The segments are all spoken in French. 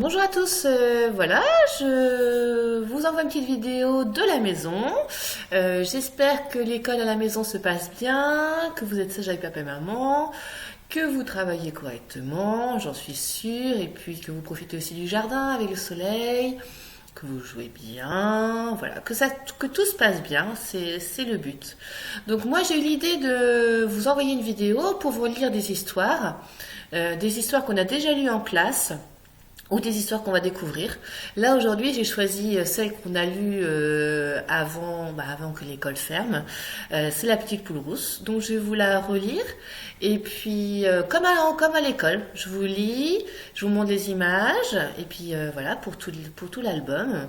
Bonjour à tous, voilà, je vous envoie une petite vidéo de la maison. J'espère que l'école à la maison se passe bien, que vous êtes sage avec papa et maman, que vous travaillez correctement, j'en suis sûre, et puis que vous profitez aussi du jardin avec le soleil, que vous jouez bien, voilà, que tout se passe bien, c'est le but. Donc moi j'ai eu l'idée de vous envoyer une vidéo pour vous lire des histoires qu'on a déjà lues en classe ou des histoires qu'on va découvrir. Là aujourd'hui j'ai choisi celle qu'on a lue avant que l'école ferme. C'est La Petite Poule Rousse. Donc je vais vous la relire. Et puis comme à l'école, je vous lis, je vous montre des images. Et puis voilà pour tout l'album.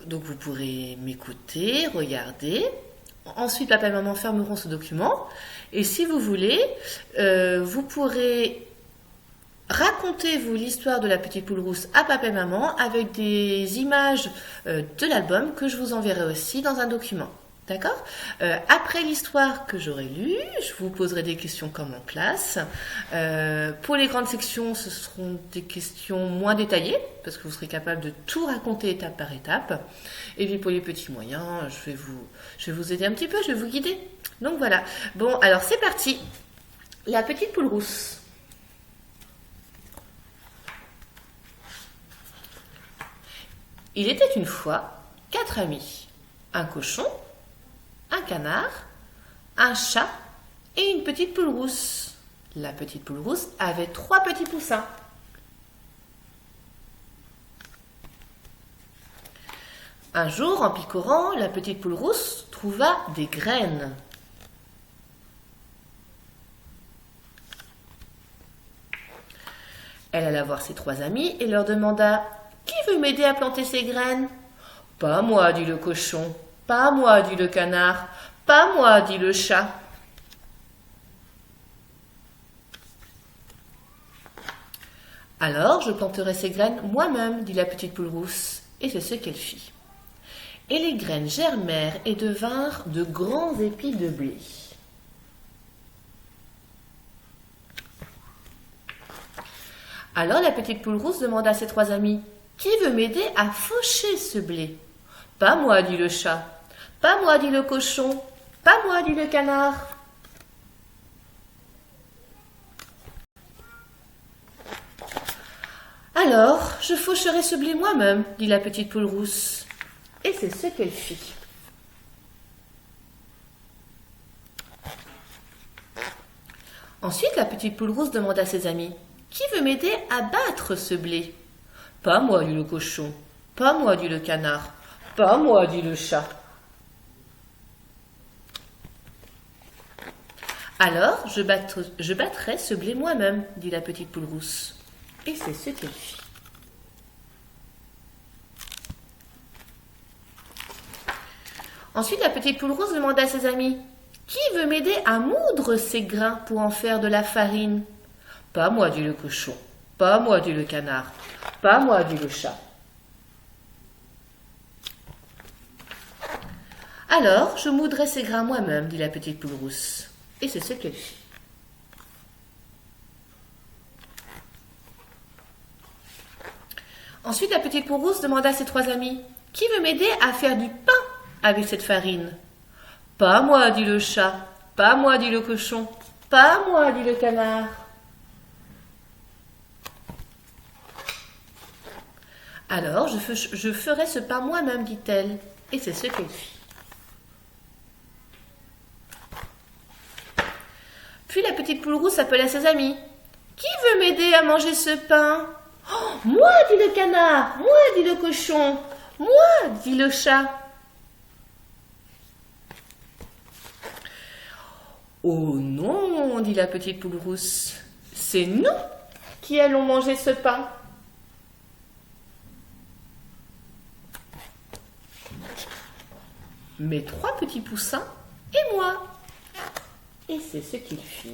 Donc vous pourrez m'écouter, regarder. Ensuite, papa et maman fermeront ce document. Et si vous voulez, vous pourrez racontez-vous l'histoire de la petite poule rousse à papa et maman avec des images de l'album que je vous enverrai aussi dans un document. D'accord. Après l'histoire que j'aurai lue, je vous poserai des questions comme en classe. Pour les grandes sections, ce seront des questions moins détaillées, parce que vous serez capable de tout raconter étape par étape. Et puis pour les petits moyens, je vais vous aider un petit peu, je vais vous guider. Donc voilà. Bon, alors c'est parti. La petite poule rousse. Il était une fois 4 amis. Un cochon, un canard, un chat et une petite poule rousse. La petite poule rousse avait 3 petits poussins. Un jour, en picorant, la petite poule rousse trouva des graines. Elle alla voir ses 3 amis et leur demanda: qui veut m'aider à planter ces graines? Pas moi, dit le cochon. Pas moi, dit le canard. Pas moi, dit le chat. Alors je planterai ces graines moi-même, dit la petite poule rousse. Et c'est ce qu'elle fit. Et les graines germèrent et devinrent de grands épis de blé. Alors la petite poule rousse demanda à ses 3 amis: qui veut m'aider à faucher ce blé? Pas moi, dit le chat. Pas moi, dit le cochon. Pas moi, dit le canard. Alors, je faucherai ce blé moi-même, dit la petite poule rousse. Et c'est ce qu'elle fit. Ensuite, la petite poule rousse demanda à ses amis: qui veut m'aider à battre ce blé? Pas moi, dit le cochon. Pas moi, dit le canard. Pas moi, dit le chat. Alors, je battrai ce blé moi-même, dit la petite poule rousse. Et c'est ce qu'elle fit. Ensuite, la petite poule rousse demanda à ses amis: qui veut m'aider à moudre ces grains pour en faire de la farine? Pas moi, dit le cochon. Pas moi, dit le canard. Pas moi, dit le chat. Alors, je moudrai ces grains moi-même, dit la petite poule rousse. Et c'est ce qu'elle fit. Ensuite, la petite poule rousse demanda à ses 3 amis: qui veut m'aider à faire du pain avec cette farine? Pas moi, dit le chat. Pas moi, dit le cochon. Pas moi, dit le canard. Alors, je ferai ce pain moi-même, dit-elle. Et c'est ce qu'elle fit. Puis la petite poule rousse appela ses amis: qui veut m'aider à manger ce pain? Oh, moi, dit le canard. Moi, dit le cochon. Moi, dit le chat. Oh non, dit la petite poule rousse. C'est nous qui allons manger ce pain. Mes 3 petits poussins et moi. Et c'est ce qu'ils firent.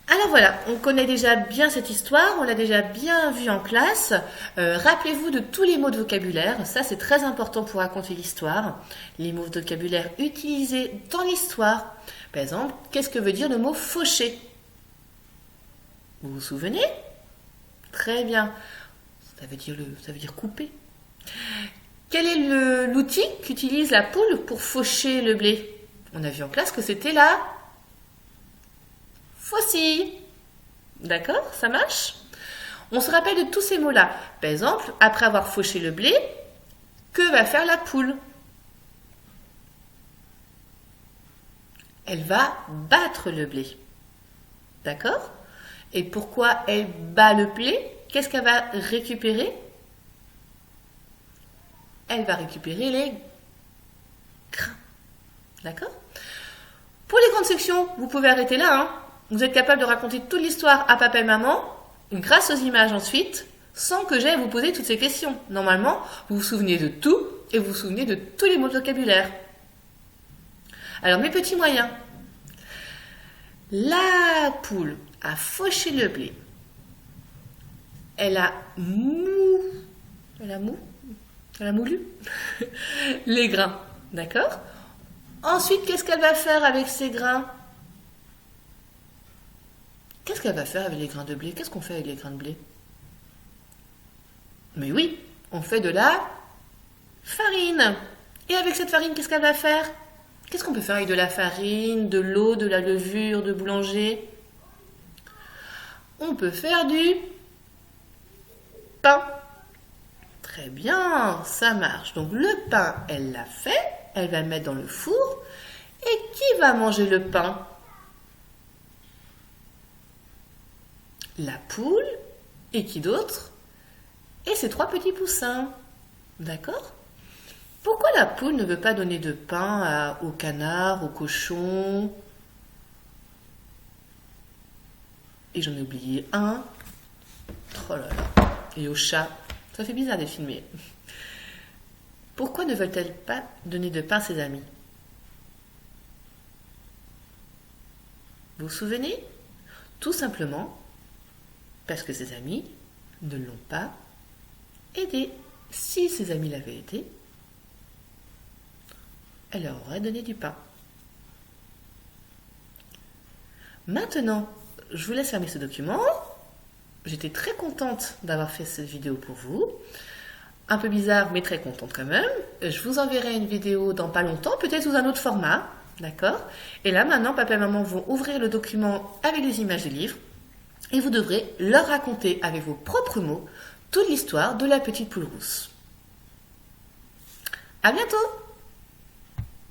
À Alors voilà, on connaît déjà bien cette histoire, on l'a déjà bien vue en classe. Rappelez-vous de tous les mots de vocabulaire, ça c'est très important pour raconter l'histoire. Les mots de vocabulaire utilisés dans l'histoire. Par exemple, qu'est-ce que veut dire le mot faucher? Vous vous souvenez? Très bien, ça veut dire couper. Quel est l'outil qu'utilise la poule pour faucher le blé? On a vu en classe que c'était la faucille. D'accord, ça marche? On se rappelle de tous ces mots-là. Par exemple, après avoir fauché le blé, que va faire la poule? Elle va battre le blé. D'accord? Et pourquoi elle bat le blé? Qu'est-ce qu'elle va récupérer? Elle va récupérer les grains. D'accord? Pour les grandes sections, vous pouvez arrêter là. Hein. Vous êtes capable de raconter toute l'histoire à papa et maman, grâce aux images ensuite, sans que j'aie à vous poser toutes ces questions. Normalement, vous vous souvenez de tout et vous vous souvenez de tous les mots de vocabulaire. Alors, mes petits moyens. La poule a fauché le blé. Elle a moulu les grains. D'accord? Ensuite, qu'est-ce qu'elle va faire avec ces grains? Qu'est-ce qu'elle va faire avec les grains de blé? Qu'est-ce qu'on fait avec les grains de blé? Mais oui, on fait de la farine. Et avec cette farine, qu'est-ce qu'elle va faire? Qu'est-ce qu'on peut faire avec de la farine, de l'eau, de la levure, de boulanger? On peut faire du pain. Très bien, ça marche. Donc le pain, elle l'a fait, elle va le mettre dans le four. Et qui va manger le pain? La poule, et qui d'autre? Et ses 3 petits poussins. D'accord? Pourquoi la poule ne veut pas donner de pain au canard, au cochon? Et j'en ai oublié un. Oh là là. Et au chat. Ça fait bizarre d'être filmé. Pourquoi ne veulent-elles pas donner de pain à ses amis? Vous vous souvenez? Tout simplement parce que ses amis ne l'ont pas aidé. Si ses amis l'avaient aidé, elle leur aurait donné du pain. Maintenant, je vous laisse fermer ce document. J'étais très contente d'avoir fait cette vidéo pour vous. Un peu bizarre, mais très contente quand même. Je vous enverrai une vidéo dans pas longtemps, peut-être sous un autre format. D'accord? Et là, maintenant, papa et maman vont ouvrir le document avec les images des livres. Et vous devrez leur raconter avec vos propres mots toute l'histoire de la petite poule rousse. À bientôt!